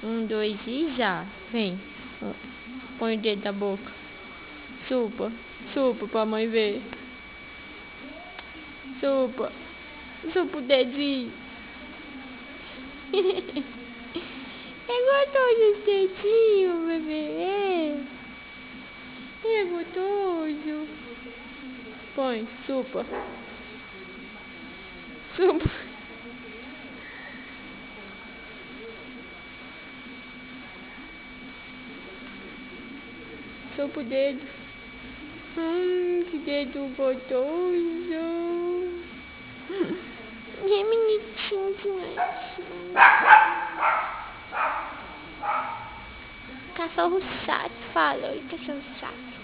Um, dois e já. Vem. Põe o dedo na boca. Chupa. Chupa pra mãe ver. Chupa. Chupa o dedinho. É gostoso esse dedinho, bebê. É gostoso. Põe. Chupa. Chupa. Chupa o dedo. Que dedo gostoso. Que bonitinho demais. Cachorro chato, fala. Oi, cachorro chato.